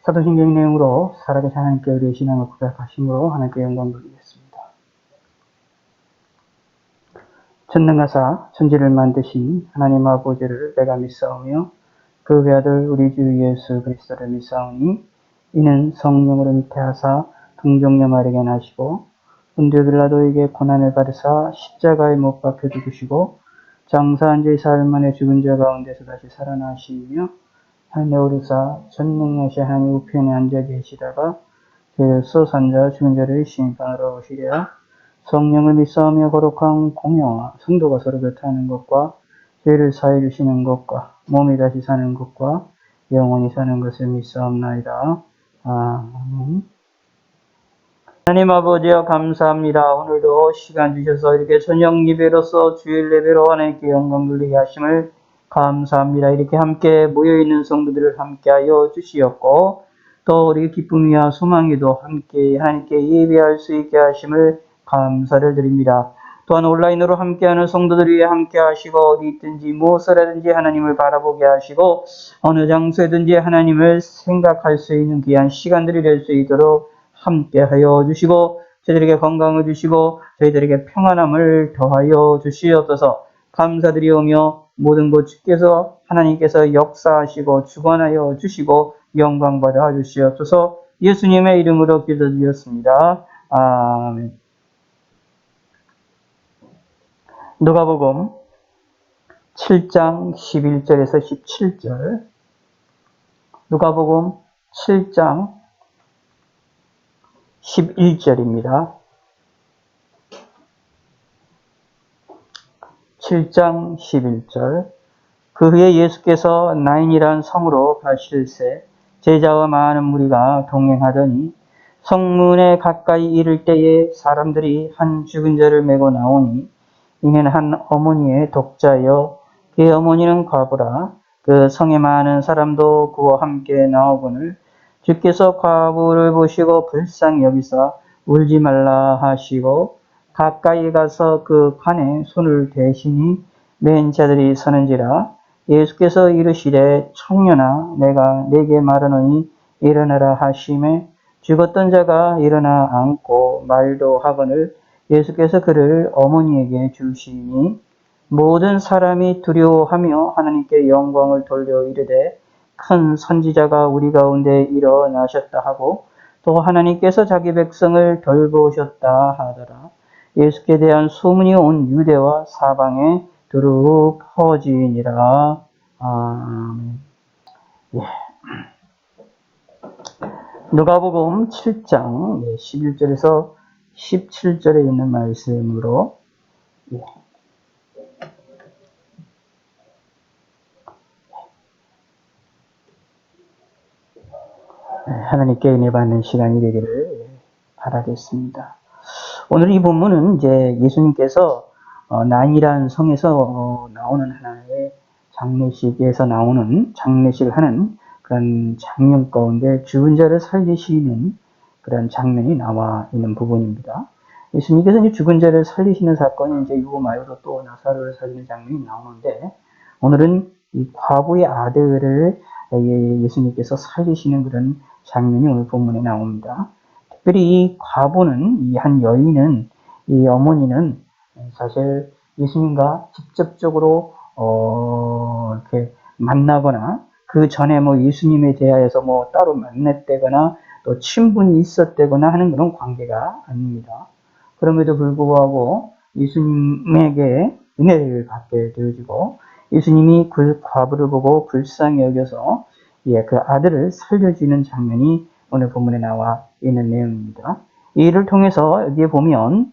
사도신경 내용으로 살아계신 하나님께 우리의 신앙을 고백하심으로 하나님께 영광 돌리겠습니다. 전능하사 천지를 만드신 하나님 아버지를 내가 믿사오며 그 외아들 우리 주 예수 그리스도를 믿사오니 이는 성령으로 잉태하사 동정녀 마리아에게 나시고 본디오 빌라도에게 고난을 받으사 십자가에 못 박혀 죽으시고 장사한 지 사흘 만에 죽은 자 가운데서 다시 살아나시며 하늘에 오르사 전능하신 하나님 우편에 앉아 계시다가 죄에서 산 자 죽은 자를 심판하러 오시리라. 성령을 믿사오며 거룩한 공회와 성도가 서로 교통하는 것과 죄를 사해 주시는 것과 몸이 다시 사는 것과 영원히 사는 것을 믿사옵나이다. 아멘. 하나님 아버지여 감사합니다. 오늘도 시간 주셔서 이렇게 저녁 예배로서 주일 예배로 하나님께 영광 돌리게 하심을 감사합니다. 이렇게 함께 모여있는 성도들을 함께하여 주시었고 또 우리 기쁨이와 소망에도 함께 하나님께 예배할 수 있게 하심을 감사를 드립니다. 또한 온라인으로 함께하는 성도들 위해 함께하시고 어디 있든지 무엇을 하든지 하나님을 바라보게 하시고 어느 장소에든지 하나님을 생각할 수 있는 귀한 시간들이 될 수 있도록 함께하여 주시고 저희들에게 건강을 주시고 저희들에게 평안함을 더하여 주시옵소서. 감사드리오며 모든 것 주께서 하나님께서 역사하시고 주관하여 주시고 영광 받아 주시옵소서. 예수님의 이름으로 기도드렸습니다. 아멘. 누가복음 7장 11절에서 17절. 누가복음 7장 11절입니다. 7장 11절. 그 후에 예수께서 나인이란 성으로 가실새 제자와 많은 무리가 동행하더니 성문에 가까이 이를 때에 사람들이 한 죽은 자를 메고 나오니 이는 한 어머니의 독자여 그 어머니는 과부라. 그 성에 많은 사람도 그와 함께 나오거늘 주께서 과부를 보시고 불쌍히 여기사 울지 말라 하시고 가까이 가서 그 관에 손을 대시니 맨 자들이 서는지라. 예수께서 이르시되 청년아 내가 네게 말하노니 일어나라 하시매 죽었던 자가 일어나 앉고 말도 하거늘 예수께서 그를 어머니에게 주시니 모든 사람이 두려워하며 하나님께 영광을 돌려 이르되 큰 선지자가 우리 가운데 일어나셨다 하고 또 하나님께서 자기 백성을 돌보셨다 하더라. 예수께 대한 소문이 온 유대와 사방에 두루 퍼지니라. 아멘. 예. 누가복음 7장 11절에서 17절에 있는 말씀으로 하나님께 은혜 받는 시간이 되기를 바라겠습니다. 오늘 이 본문은 이제 예수님께서 나인이라는 성에서 나오는 하나의 장례식에서 나오는 장례식을 하는 그런 장면 가운데 죽은 자를 살리시는 그런 장면이 나와 있는 부분입니다. 예수님께서 이제 죽은 자를 살리시는 사건이 이제 이거 말고도 또 나사로를 살리는 장면이 나오는데 오늘은 이 과부의 아들을 예수님께서 살리시는 그런 장면이 오늘 본문에 나옵니다. 특별히 이 과부는 이 한 여인은 이 어머니는 사실 예수님과 직접적으로 이렇게 만나거나 그 전에 뭐 예수님에 대하여서 뭐 따로 만났다거나 또 친분이 있었다거나 하는 그런 관계가 아닙니다. 그럼에도 불구하고 예수님에게 은혜를 받게 되어지고 예수님이 그 과부를 보고 불쌍히 여겨서 그 아들을 살려주는 장면이 오늘 본문에 나와 있는 내용입니다. 이를 통해서 여기에 보면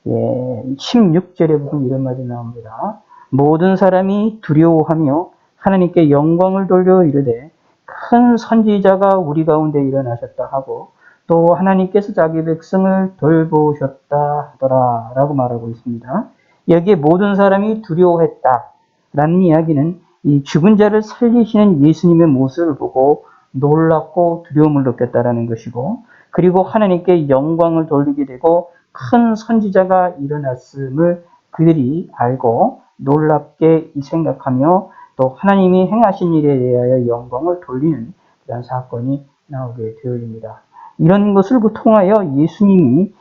16절에 보면 이런 말이 나옵니다. 모든 사람이 두려워하며 하나님께 영광을 돌려 이르되 큰 선지자가 우리 가운데 일어나셨다 하고 또 하나님께서 자기 백성을 돌보셨다 하더라 라고 말하고 있습니다. 여기에 모든 사람이 두려워했다 라는 이야기는 이 죽은 자를 살리시는 예수님의 모습을 보고 놀랍고 두려움을 느꼈다라는 것이고 그리고 하나님께 영광을 돌리게 되고 큰 선지자가 일어났음을 그들이 알고 놀랍게 생각하며 또 하나님이 행하신 일에 대하여 영광을 돌리는 그런 사건이 나오게 되어집니다. 이런 것을 통하여 예수님의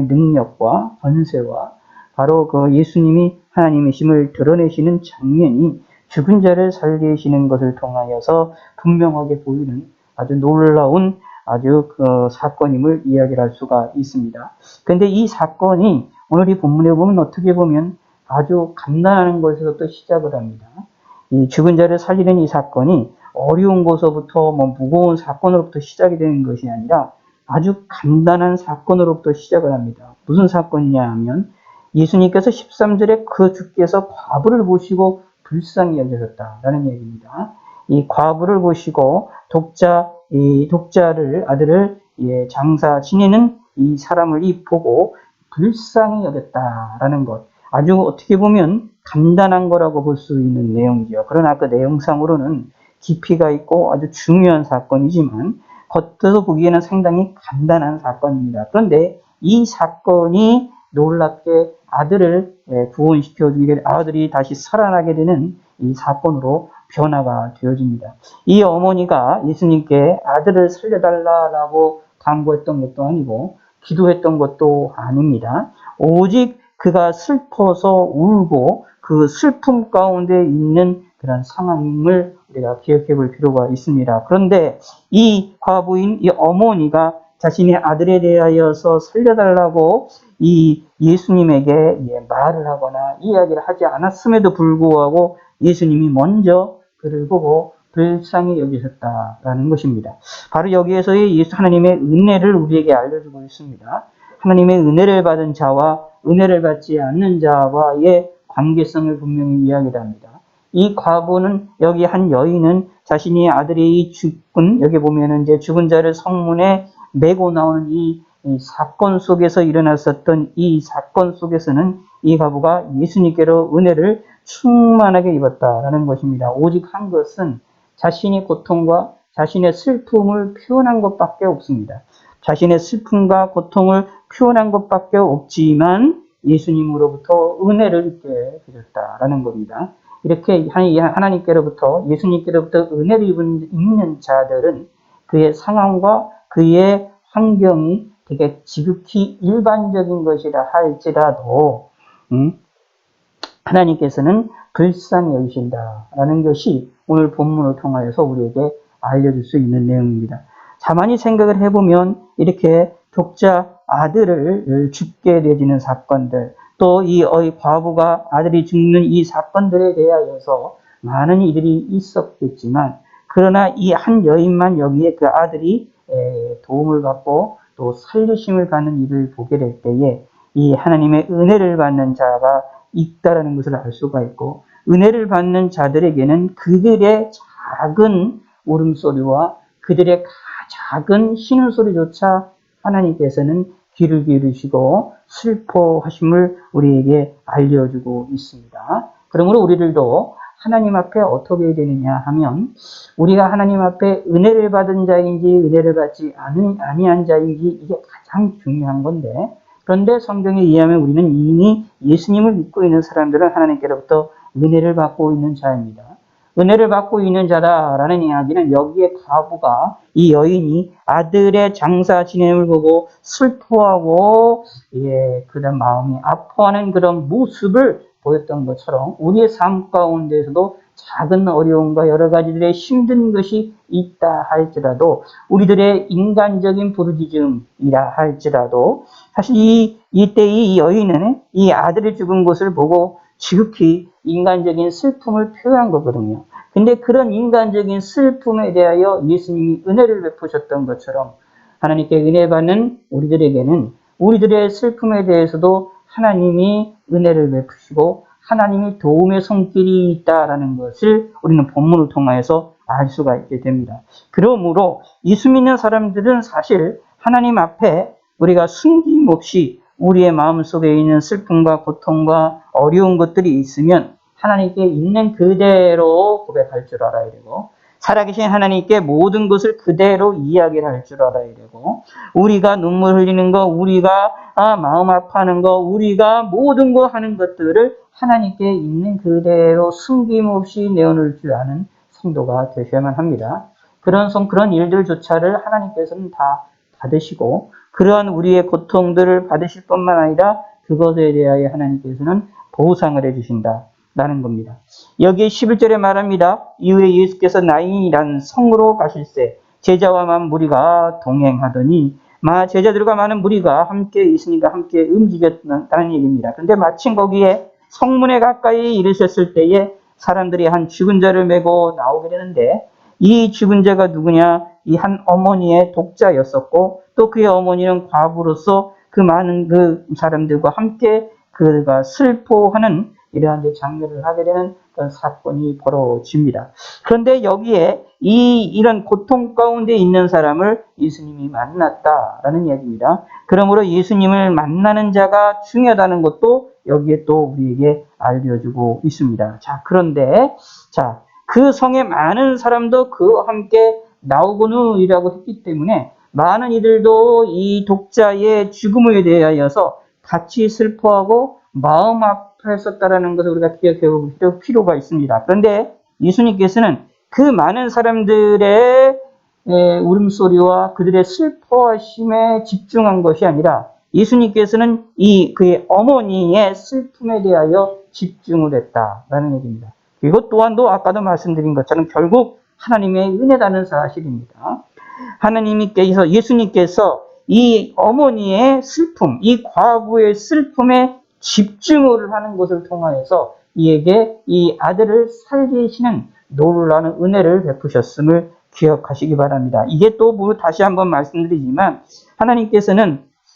능력과 권세와 바로 그 예수님이 하나님이심을 드러내시는 장면이 죽은 자를 살리시는 것을 통하여서 분명하게 보이는 아주 놀라운 아주 그 사건임을 이야기할 수가 있습니다. 그런데 이 사건이 오늘 이 본문에 보면 어떻게 보면 아주 간단한 것에서부터 시작을 합니다. 이 죽은 자를 살리는 이 사건이 어려운 것서부터 무거운 사건으로부터 시작이 되는 것이 아니라 아주 간단한 사건으로부터 시작을 합니다. 무슨 사건이냐 하면 예수님께서 13절에 그 주께서 과부를 보시고 불쌍히 여기셨다라는 얘기입니다. 이 과부를 보시고 아들을 장사 지내는 이 사람을 보고 불쌍히 여겼다라는 것. 아주 어떻게 보면 간단한 거라고 볼 수 있는 내용이죠. 그러나 그 내용상으로는 깊이가 있고 아주 중요한 사건이지만 겉으로 보기에는 상당히 간단한 사건입니다. 그런데 이 사건이 놀랍게 아들을 구원시켜주게, 아들이 다시 살아나게 되는 이 사건으로 변화가 되어집니다. 이 어머니가 예수님께 아들을 살려달라고 간구했던 것도 아니고 기도했던 것도 아닙니다. 오직 그가 슬퍼서 울고 그 슬픔 가운데 있는 그런 상황임을 우리가 기억해 볼 필요가 있습니다. 그런데 이 과부인 이 어머니가 자신의 아들에 대하여서 살려달라고 이 예수님에게 말을 하거나 이야기를 하지 않았음에도 불구하고 예수님이 먼저 그를 보고 불쌍히 여기셨다라는 것입니다. 바로 여기에서의 하나님의 은혜를 우리에게 알려주고 있습니다. 하나님의 은혜를 받은 자와 은혜를 받지 않는 자와의 관계성을 분명히 이야기를 합니다. 이 과부는 여기 한 여인은 자신의 아들이 여기 보면은 이제 죽은 자를 성문에 메고 나오는 이 사건 속에서 일어났었던 이 사건 속에서는 이 과부가 예수님께로 은혜를 충만하게 입었다라는 것입니다. 오직 한 것은 자신의 고통과 자신의 슬픔을 표현한 것밖에 없습니다. 자신의 슬픔과 고통을 표현한 것밖에 없지만 예수님으로부터 은혜를 입게 되었다라는 겁니다. 이렇게 하나님께로부터 예수님께로부터 은혜를 입는 자들은 그의 상황과 그의 환경이 되게 지극히 일반적인 것이라 할지라도 하나님께서는 불쌍히 여기신다라는 것이 오늘 본문을 통하여서 우리에게 알려줄 수 있는 내용입니다. 가만히 생각을 해보면 이렇게 독자 아들을 죽게 내지는 사건들, 또 이 과부가 아들이 죽는 이 사건들에 대하여서 많은 이들이 있었겠지만, 그러나 이 한 여인만 여기에 그 아들이 도움을 받고 또 살리심을 받는 일을 보게 될 때에 이 하나님의 은혜를 받는 자가 있다라는 것을 알 수가 있고, 은혜를 받는 자들에게는 그들의 작은 울음소리와 그들의 작은 신음소리조차 하나님께서는 귀를 기울이시고 슬퍼하심을 우리에게 알려주고 있습니다. 그러므로 우리들도 하나님 앞에 어떻게 해야 되느냐 하면, 우리가 하나님 앞에 은혜를 받은 자인지 은혜를 받지 아니한 자인지 이게 가장 중요한 건데, 그런데 성경에 의하면 우리는 이미 예수님을 믿고 있는 사람들은 하나님께로부터 은혜를 받고 있는 자입니다. 은혜를 받고 있는 자다라는 이야기는 여기에 과부가, 이 여인이 아들의 장사 지냄을 보고 슬퍼하고 그런 마음이 아파하는 그런 모습을 보였던 것처럼 우리의 삶 가운데에서도 작은 어려움과 여러 가지들의 힘든 것이 있다 할지라도, 우리들의 인간적인 부르짖음이라 할지라도, 사실 이때의 이 여인은 이 아들이 죽은 것을 보고 지극히 인간적인 슬픔을 표현한 거거든요. 근데 그런 인간적인 슬픔에 대하여 예수님이 은혜를 베푸셨던 것처럼, 하나님께 은혜 받는 우리들에게는 우리들의 슬픔에 대해서도 하나님이 은혜를 베푸시고 하나님이 도움의 손길이 있다라는 것을 우리는 본문을 통하여서 알 수가 있게 됩니다. 그러므로 예수 믿는 사람들은 사실 하나님 앞에 우리가 숨김없이 우리의 마음속에 있는 슬픔과 고통과 어려운 것들이 있으면 하나님께 있는 그대로 고백할 줄 알아야 되고, 살아계신 하나님께 모든 것을 그대로 이야기를 할 줄 알아야 되고, 우리가 눈물 흘리는 거, 우리가 마음 아파하는 거, 우리가 모든 거 하는 것들을 하나님께 있는 그대로 숨김없이 내어놓을 줄 아는 성도가 되셔야만 합니다. 그런 일들조차를 하나님께서는 다 받으시고 그러한 우리의 고통들을 받으실 뿐만 아니라 그것에 대하여 하나님께서는 보상을 해주신다라는 겁니다. 여기에 11절에 말합니다. 이후에 예수께서 나인이라는 성으로 가실새 제자와 무리가 동행하더니 제자들과 많은 무리가 함께 있으니까 함께 움직였다는 얘기입니다. 그런데 마침 거기에 성문에 가까이 이르셨을 때에 사람들이 한 죽은 자를 메고 나오게 되는데 이 죽은 자가 누구냐? 이 한 어머니의 독자였었고 또 그의 어머니는 과부로서 그 많은 그 사람들과 함께 그가 슬퍼하는 이러한 장면을 하게 되는 그런 사건이 벌어집니다. 그런데 여기에 이런 고통 가운데 있는 사람을 예수님이 만났다라는 이야기입니다. 그러므로 예수님을 만나는 자가 중요하다는 것도 여기에 또 우리에게 알려주고 있습니다. 그런데 그 성에 많은 사람도 그와 함께 나오거느이라고 했기 때문에 많은 이들도 이 독자의 죽음에 대하여서 같이 슬퍼하고 마음 아파했었다라는 것을 우리가 기억해 볼 필요가 있습니다. 그런데 예수님께서는 그 많은 사람들의 울음소리와 그들의 슬퍼하심에 집중한 것이 아니라 예수님께서는 그의 어머니의 슬픔에 대하여 집중을 했다라는 얘기입니다. 이것 또한도 아까도 말씀드린 것처럼 결국 하나님의 은혜라는 사실입니다. 예수님께서 이 어머니의 슬픔, 이 과부의 슬픔에 집중을 하는 것을 통하여서 이에게 이 아들을 살리시는 놀라운 은혜를 베푸셨음을 기억하시기 바랍니다. 이게 또 다시 한번 말씀드리지만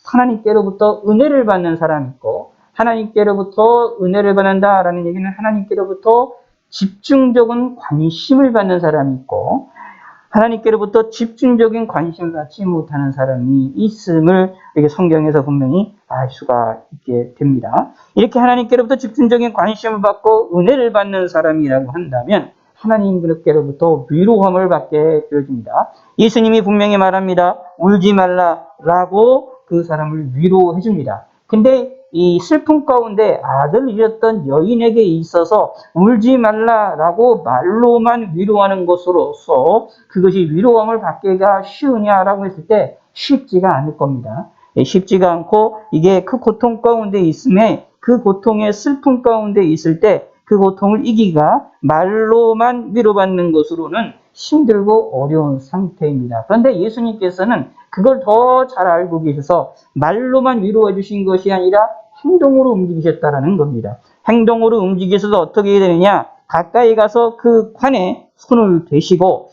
하나님께로부터 은혜를 받는 사람이 있고 하나님께로부터 은혜를 받는다라는 얘기는 하나님께로부터 집중적인 관심을 받는 사람이 있고 하나님께로부터 집중적인 관심을 받지 못하는 사람이 있음을 이렇게 성경에서 분명히 알 수가 있게 됩니다. 이렇게 하나님께로부터 집중적인 관심을 받고 은혜를 받는 사람이라고 한다면 하나님께로부터 위로함을 받게 되어집니다. 예수님이 분명히 말합니다. 울지 말라라고 그 사람을 위로해 줍니다. 근데 이 슬픔 가운데 아들을 잃었던 여인에게 있어서 울지 말라라고 말로만 위로하는 것으로서 그것이 위로함을 받기가 쉬우냐라고 했을 때 쉽지가 않을 겁니다. 쉽지가 않고 이게 그 고통 가운데 있음에 그 고통의 슬픔 가운데 있을 때 그 고통을 이기가 말로만 위로받는 것으로는 힘들고 어려운 상태입니다. 그런데 예수님께서는 그걸 더 잘 알고 계셔서 말로만 위로해 주신 것이 아니라 행동으로 움직이셨다라는 겁니다. 행동으로 움직이셔서 어떻게 되느냐? 가까이 가서 그 관에 손을 대시고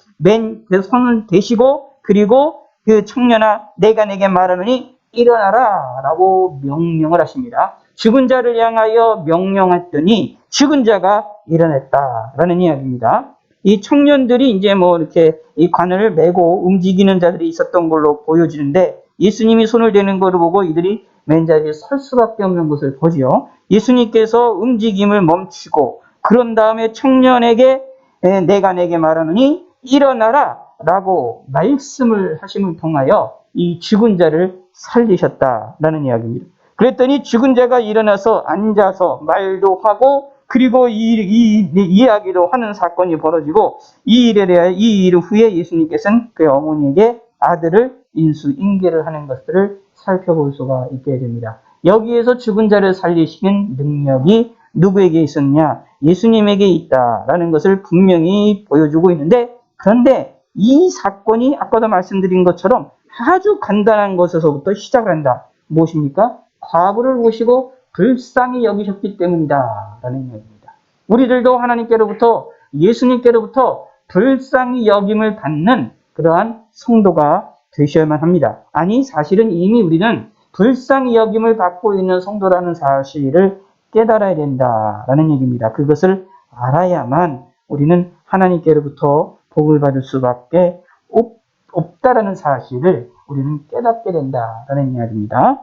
손을 대시고 그리고 그 청년아 내가 내게 말하노니 일어나라 라고 명령을 하십니다. 죽은 자를 향하여 명령했더니 죽은 자가 일어났다라는 이야기입니다. 이 청년들이 이렇게 이 관을 메고 움직이는 자들이 있었던 걸로 보여지는데 예수님이 손을 대는 것을 보고 이들이 맨 자리에 설 수밖에 없는 것을 보지요. 예수님께서 움직임을 멈추고 그런 다음에 청년에게 내가 내게 말하노니 일어나라 라고 말씀을 하심을 통하여 이 죽은 자를 살리셨다라는 이야기입니다. 그랬더니 죽은 자가 일어나서 앉아서 말도 하고 그리고 이 이야기도 하는 사건이 벌어지고 이 일 후에 예수님께서는 그 어머니에게 아들을 인수인계를 하는 것들을 살펴볼 수가 있게 됩니다. 여기에서 죽은 자를 살리시는 능력이 누구에게 있었냐? 예수님에게 있다라는 것을 분명히 보여주고 있는데 그런데 이 사건이 아까도 말씀드린 것처럼 아주 간단한 것에서부터 시작한다. 무엇입니까? 과부를 보시고 불쌍히 여기셨기 때문이다 라는 이야기입니다. 우리들도 하나님께로부터 예수님께로부터 불쌍히 여김을 받는 그러한 성도가 되셔야만 합니다. 아니 사실은 이미 우리는 불쌍히 여김을 받고 있는 성도라는 사실을 깨달아야 된다라는 얘기입니다. 그것을 알아야만 우리는 하나님께로부터 복을 받을 수밖에 없다라는 사실을 우리는 깨닫게 된다라는 이야기입니다.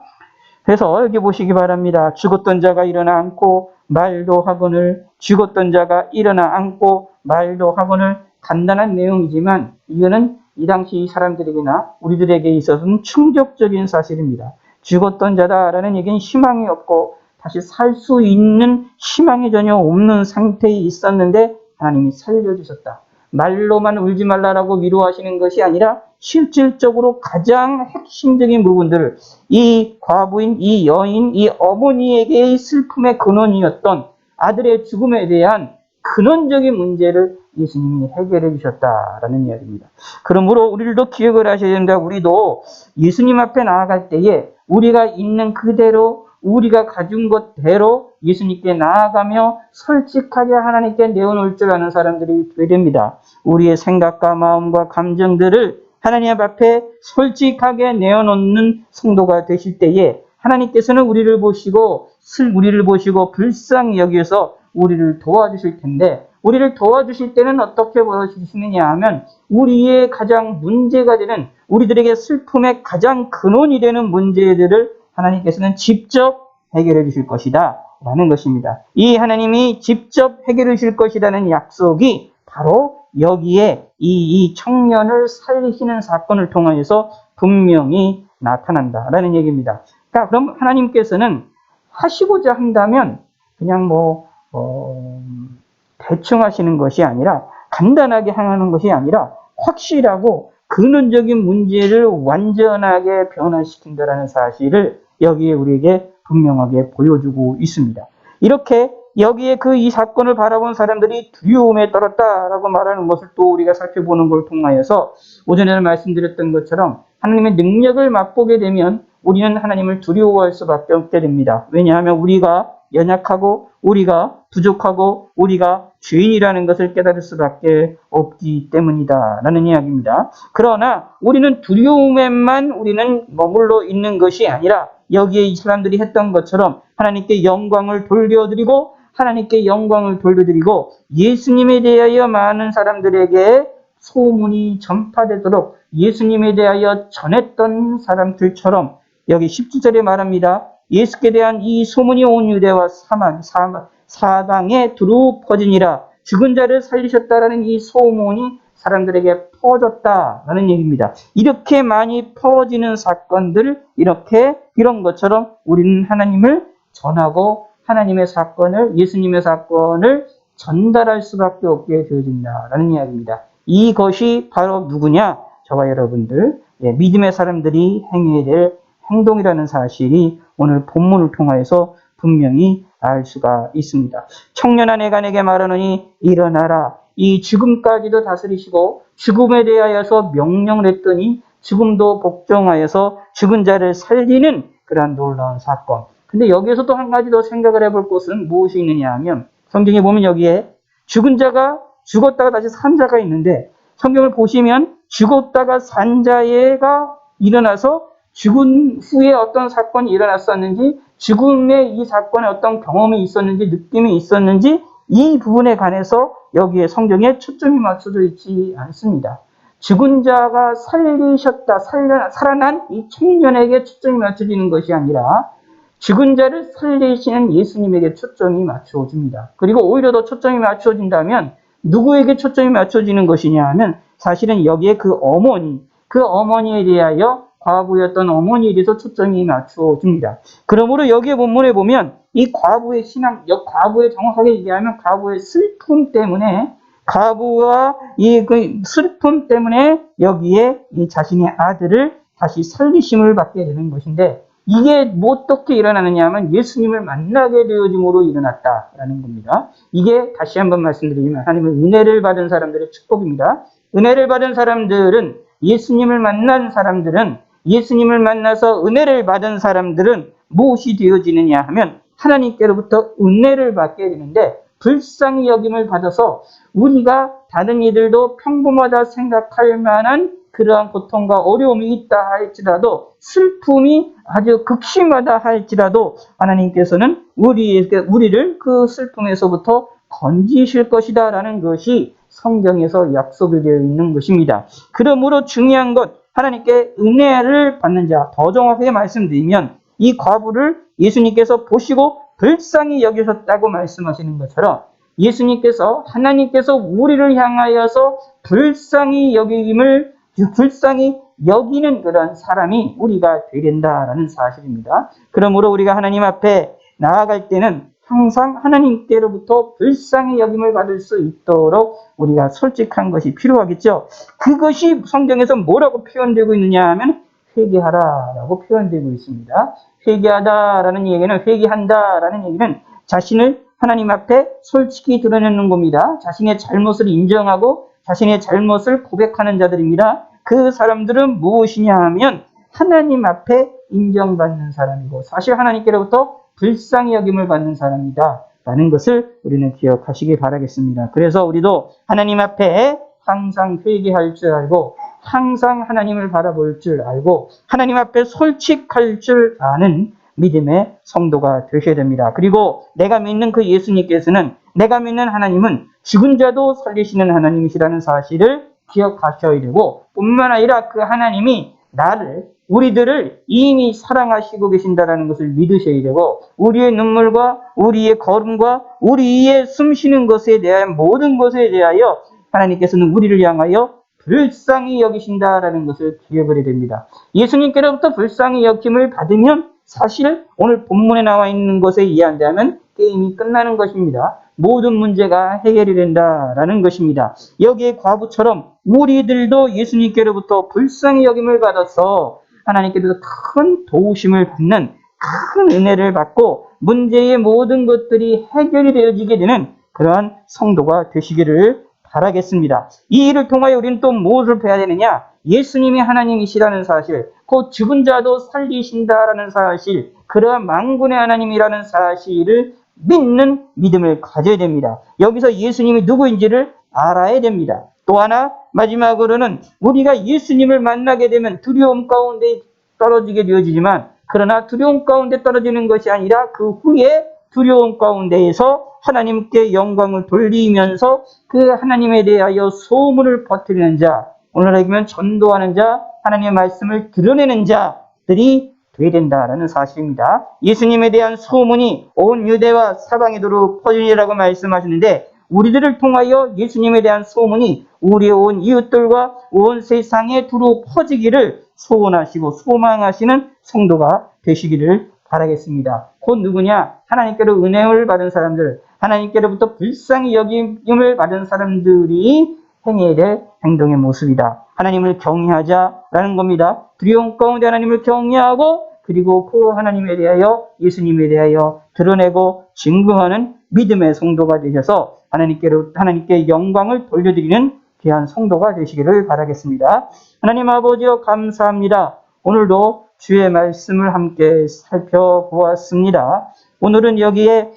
그래서 여기 보시기 바랍니다. 죽었던 자가 일어나 앉고 말도 하거늘 죽었던 자가 일어나 앉고 말도 하거늘 간단한 내용이지만 이거는 이 당시 사람들에게나 우리들에게 있어서는 충격적인 사실입니다. 죽었던 자다라는 얘기는 희망이 없고 다시 살 수 있는 희망이 전혀 없는 상태에 있었는데 하나님이 살려주셨다. 말로만 울지 말라라고 위로하시는 것이 아니라 실질적으로 가장 핵심적인 부분들을 이 과부인, 이 여인, 이 어머니에게의 슬픔의 근원이었던 아들의 죽음에 대한 근원적인 문제를 예수님이 해결해 주셨다라는 이야기입니다. 그러므로 우리도 기억을 하셔야 된다. 우리도 예수님 앞에 나아갈 때에 우리가 있는 그대로 우리가 가진 것대로 예수님께 나아가며 솔직하게 하나님께 내어놓을 줄 아는 사람들이 되어야 됩니다. 우리의 생각과 마음과 감정들을 하나님 앞에 솔직하게 내어놓는 성도가 되실 때에 하나님께서는 우리를 보시고 불쌍히 여기서 우리를 도와주실 텐데, 우리를 도와주실 때는 어떻게 도와주시느냐 하면 우리의 가장 문제가 되는, 우리들에게 슬픔의 가장 근원이 되는 문제들을 하나님께서는 직접 해결해 주실 것이다 라는 것입니다. 이 하나님이 직접 해결해 주실 것이라는 약속이 바로 여기에 이 청년을 살리시는 사건을 통하여서 분명히 나타난다라는 얘기입니다. 그러니까 그럼 하나님께서는 하시고자 한다면 그냥 대충 하시는 것이 아니라, 간단하게 하는 것이 아니라 확실하고 근원적인 문제를 완전하게 변화시킨다라는 사실을 여기에 우리에게 분명하게 보여주고 있습니다. 이렇게 여기에 이 사건을 바라본 사람들이 두려움에 떨었다라고 말하는 것을 또 우리가 살펴보는 걸 통하여서 오전에 말씀드렸던 것처럼 하나님의 능력을 맛보게 되면 우리는 하나님을 두려워할 수밖에 없게 됩니다. 왜냐하면 우리가 연약하고 우리가 부족하고 우리가 죄인이라는 것을 깨달을 수밖에 없기 때문이다 라는 이야기입니다. 그러나 우리는 두려움에만 우리는 머물러 있는 것이 아니라 여기에 이 사람들이 했던 것처럼 하나님께 영광을 돌려드리고 예수님에 대하여 많은 사람들에게 소문이 전파되도록 예수님에 대하여 전했던 사람들처럼 여기 17절에 말합니다. 예수께 대한 이 소문이 온 유대와 사방에 두루 퍼지니라. 죽은 자를 살리셨다라는 이 소문이 사람들에게 퍼졌다라는 얘기입니다. 이렇게 많이 퍼지는 사건들, 이런 것처럼 우리는 하나님을 전하고 하나님의 사건을, 예수님의 사건을 전달할 수밖에 없게 되어진다라는 이야기입니다. 이것이 바로 누구냐? 저와 여러분들, 믿음의 사람들이 행해야 될 행동이라는 사실이 오늘 본문을 통하여서 분명히 알 수가 있습니다. 청년아 내가 내게 말하노니 일어나라. 이 죽음까지도 다스리시고 죽음에 대하여서 명령을 했더니 죽음도 복종하여서 죽은 자를 살리는 그러한 놀라운 사건. 근데 여기에서 또 한 가지 더 생각을 해볼 것은 무엇이 있느냐 하면, 성경에 보면 여기에 죽은 자가 죽었다가 다시 산 자가 있는데, 성경을 보시면 죽었다가 산 자가 일어나서 죽은 후에 어떤 사건이 일어났었는지, 죽음의 이 사건에 어떤 경험이 있었는지, 느낌이 있었는지, 이 부분에 관해서 여기에 성경에 초점이 맞춰져 있지 않습니다. 죽은 자가 살아난 이 청년에게 초점이 맞춰지는 것이 아니라 죽은 자를 살리시는 예수님에게 초점이 맞춰집니다. 그리고 오히려 더 초점이 맞춰진다면 누구에게 초점이 맞춰지는 것이냐 하면, 사실은 여기에 그 어머니에 대하여, 과부였던 어머니에 대해서 초점이 맞춰집니다. 그러므로 여기에 본문에 보면 이 과부의 과부의 정확하게 얘기하면 과부의 슬픔 때문에, 과부와 슬픔 때문에 여기에 이 자신의 아들을 다시 살리심을 받게 되는 것인데, 이게 어떻게 일어나느냐 하면 예수님을 만나게 되어짐으로 일어났다라는 겁니다. 이게 다시 한번 말씀드리면 하나님의 은혜를 받은 사람들의 축복입니다. 은혜를 받은 사람들은, 예수님을 만나서 은혜를 받은 사람들은 무엇이 되어지느냐 하면 하나님께로부터 은혜를 받게 되는데, 불쌍히 여김을 받아서 우리가 다른 이들도 평범하다 생각할 만한 그러한 고통과 어려움이 있다 할지라도, 슬픔이 아주 극심하다 할지라도 하나님께서는 우리를 그 슬픔에서부터 건지실 것이다 라는 것이 성경에서 약속이 되어 있는 것입니다. 그러므로 중요한 것, 하나님께 은혜를 받는 자, 더 정확하게 말씀드리면 이 과부를 예수님께서 보시고 불쌍히 여기셨다고 말씀하시는 것처럼, 하나님께서 우리를 향하여서 불쌍히 여기는 그런 사람이 우리가 되야 된다라는 사실입니다. 그러므로 우리가 하나님 앞에 나아갈 때는 항상 하나님께로부터 불쌍히 여김을 받을 수 있도록 우리가 솔직한 것이 필요하겠죠. 그것이 성경에서 뭐라고 표현되고 있느냐 하면 회개하라라고 표현되고 있습니다. 회개하다라는 얘기는, 회개한다라는 얘기는 자신을 하나님 앞에 솔직히 드러내는 겁니다. 자신의 잘못을 인정하고 자신의 잘못을 고백하는 자들입니다. 그 사람들은 무엇이냐 하면 하나님 앞에 인정받는 사람이고 사실 하나님께로부터 불쌍히 여김을 받는 사람이다 라는 것을 우리는 기억하시기 바라겠습니다. 그래서 우리도 하나님 앞에 항상 회개할 줄 알고 항상 하나님을 바라볼 줄 알고 하나님 앞에 솔직할 줄 아는 믿음의 성도가 되셔야 됩니다. 그리고 내가 믿는 그 예수님께서는, 내가 믿는 하나님은 죽은 자도 살리시는 하나님이시라는 사실을 기억하셔야 되고, 뿐만 아니라 그 하나님이 우리들을 이미 사랑하시고 계신다는 것을 믿으셔야 되고, 우리의 눈물과 우리의 걸음과 우리의 숨쉬는 것에 대한 모든 것에 대하여 하나님께서는 우리를 향하여 불쌍히 여기신다라는 것을 기억을 해야 됩니다. 예수님께로부터 불쌍히 여김을 받으면 사실 오늘 본문에 나와 있는 것에 의한다면 게임이 끝나는 것입니다. 모든 문제가 해결이 된다라는 것입니다. 여기에 과부처럼 우리들도 예수님께로부터 불쌍히 여김을 받아서 하나님께로부터 큰 도우심을 받는 큰 은혜를 받고 문제의 모든 것들이 해결이 되어지게 되는 그러한 성도가 되시기를 바라겠습니다. 이 일을 통하여 우리는 또 무엇을 배워야 되느냐? 예수님이 하나님이시라는 사실, 곧 죽은 자도 살리신다라는 사실, 그러한 만군의 하나님이라는 사실을 믿는 믿음을 가져야 됩니다. 여기서 예수님이 누구인지를 알아야 됩니다. 또 하나 마지막으로는 우리가 예수님을 만나게 되면 두려움 가운데 떨어지게 되어지지만, 그러나 두려움 가운데 떨어지는 것이 아니라 그 후에 두려움 가운데에서 하나님께 영광을 돌리면서 그 하나님에 대하여 소문을 퍼뜨리는 자, 오늘날 얘기하면 전도하는 자, 하나님의 말씀을 드러내는 자들이 되어야 된다는 사실입니다. 예수님에 대한 소문이 온 유대와 사방에도록 퍼지리라고 말씀하시는데, 우리들을 통하여 예수님에 대한 소문이 우리의 온 이웃들과 온 세상에 두루 퍼지기를 소원하시고 소망하시는 성도가 되시기를 바라겠습니다. 곧 누구냐? 하나님께로 은혜를 받은 사람들, 하나님께로부터 불쌍히 여김을 받은 사람들이 행해야 될 행동의 모습이다. 하나님을 경외하자라는 겁니다. 두려움 가운데 하나님을 경외하고, 그리고 그 하나님에 대하여, 예수님에 대하여 드러내고 증거하는 믿음의 성도가 되셔서 하나님께 영광을 돌려드리는 귀한 성도가 되시기를 바라겠습니다. 하나님 아버지여, 감사합니다. 오늘도 주의 말씀을 함께 살펴보았습니다. 오늘은 여기에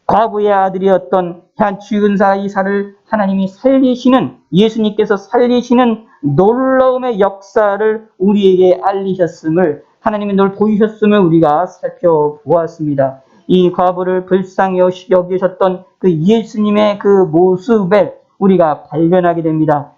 과부의 아들이었던 주근사 이사를 하나님이 살리시는, 예수님께서 살리시는 놀라움의 역사를 우리에게 알리셨음을, 하나님이 늘 보이셨음을 우리가 살펴보았습니다. 이 과부를 불쌍히 여기셨던 그 예수님의 그 모습을 우리가 발견하게 됩니다.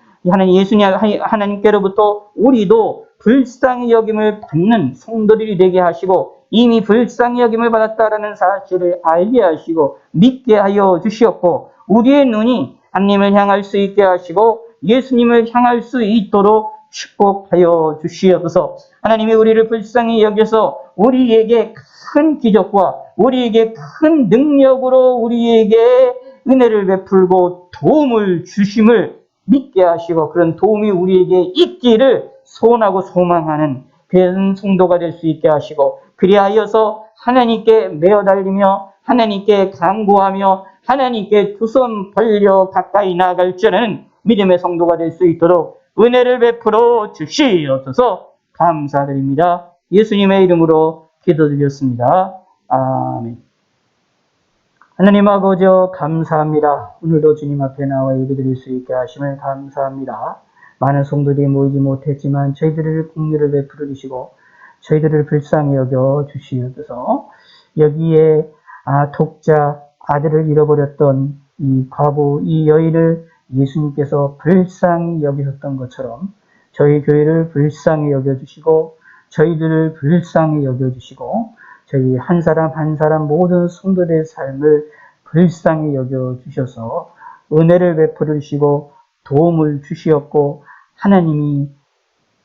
하나님께로부터 우리도 불쌍히 여김을 받는 성도들이 되게 하시고, 이미 불쌍히 여김을 받았다라는 사실을 알게 하시고 믿게 하여 주시었고, 우리의 눈이 하나님을 향할 수 있게 하시고 예수님을 향할 수 있도록 축복하여 주시옵소서. 하나님이 우리를 불쌍히 여겨서 우리에게 큰 기적과 우리에게 큰 능력으로 우리에게 은혜를 베풀고 도움을 주심을 믿게 하시고, 그런 도움이 우리에게 있기를 소원하고 소망하는 그런 성도가 될 수 있게 하시고, 그리하여서 하나님께 매어 달리며 하나님께 간구하며 하나님께 두 손 벌려 가까이 나아갈 줄 아는 믿음의 성도가 될 수 있도록 은혜를 베풀어 주시옵소서. 감사드립니다. 예수님의 이름으로 기도드렸습니다. 아멘. 하나님 아버지여, 감사합니다. 오늘도 주님 앞에 나와 예배드릴 수 있게 하심을 감사합니다. 많은 성도들이 모이지 못했지만 저희들을 긍휼을 베풀어 주시고 저희들을 불쌍히 여겨 주시옵소서. 여기에 독자 아들을 잃어버렸던 이 과부, 이 여인을 예수님께서 불쌍히 여기셨던 것처럼 저희 교회를 불쌍히 여겨주시고 저희들을 불쌍히 여겨주시고 저희 한 사람 한 사람 모든 성도들의 삶을 불쌍히 여겨주셔서 은혜를 베풀어 주시고 도움을 주시었고, 하나님이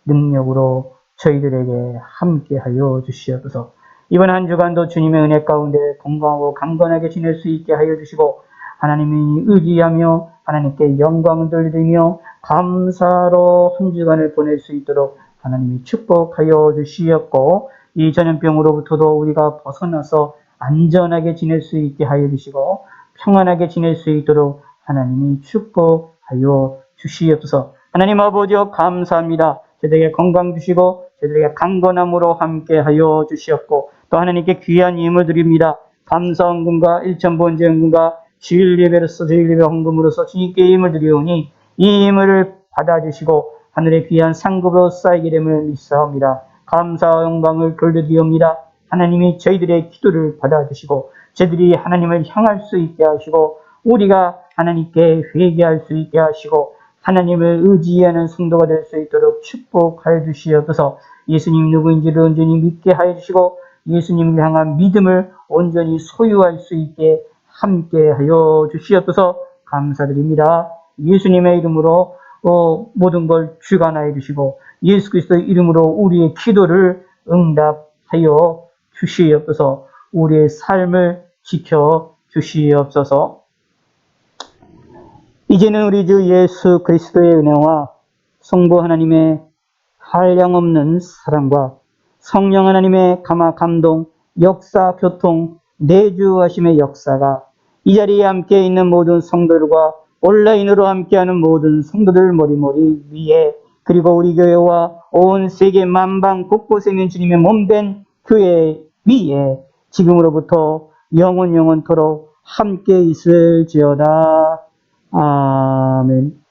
능력으로 저희들에게 함께하여 주시옵소서. 이번 한 주간도 주님의 은혜 가운데 건강하고 강건하게 지낼 수 있게 하여 주시고 하나님이 의지하며 하나님께 영광을 돌리며 감사로 한 주간을 보낼 수 있도록 하나님이 축복하여 주시었고 이 전염병으로부터도 우리가 벗어나서 안전하게 지낼 수 있게 하여 주시고 평안하게 지낼 수 있도록 하나님이 축복하여 주시옵소서. 하나님 아버지여 감사합니다. 저들에게 건강 주시고 저들에게 강건함으로 함께하여 주시옵고 또 하나님께 귀한 힘을 드립니다. 감사헌금과 일천번제헌금과 주일예배로서 주일예배 헌금으로서 주님께 힘을 드리오니 이 힘을 받아주시고 하늘의 귀한 상급으로 쌓이게 됨을 믿사옵니다. 감사와 영광을 돌려드리옵니다. 하나님이 저희들의 기도를 받아주시고 저희들이 하나님을 향할 수 있게 하시고 우리가 하나님께 회개할 수 있게 하시고 하나님을 의지하는 성도가 될 수 있도록 축복하여 주시옵소서. 예수님 누구인지를 온전히 믿게 하여 주시고 예수님을 향한 믿음을 온전히 소유할 수 있게 함께하여 주시옵소서. 감사드립니다. 예수님의 이름으로 모든 걸 주관하여 주시고 예수 그리스도의 이름으로 우리의 기도를 응답하여 주시옵소서. 우리의 삶을 지켜 주시옵소서. 이제는 우리 주 예수 그리스도의 은혜와 성부 하나님의 한량없는 사랑과 성령 하나님의 감화 감동, 역사, 교통, 내주하심의 역사가 이 자리에 함께 있는 모든 성도들과 온라인으로 함께하는 모든 성도들 머리머리 위에 그리고 우리 교회와 온 세계 만방 곳곳에 있는 주님의 몸된 교회 위에 지금으로부터 영원토록 함께 있을지어다. 아멘.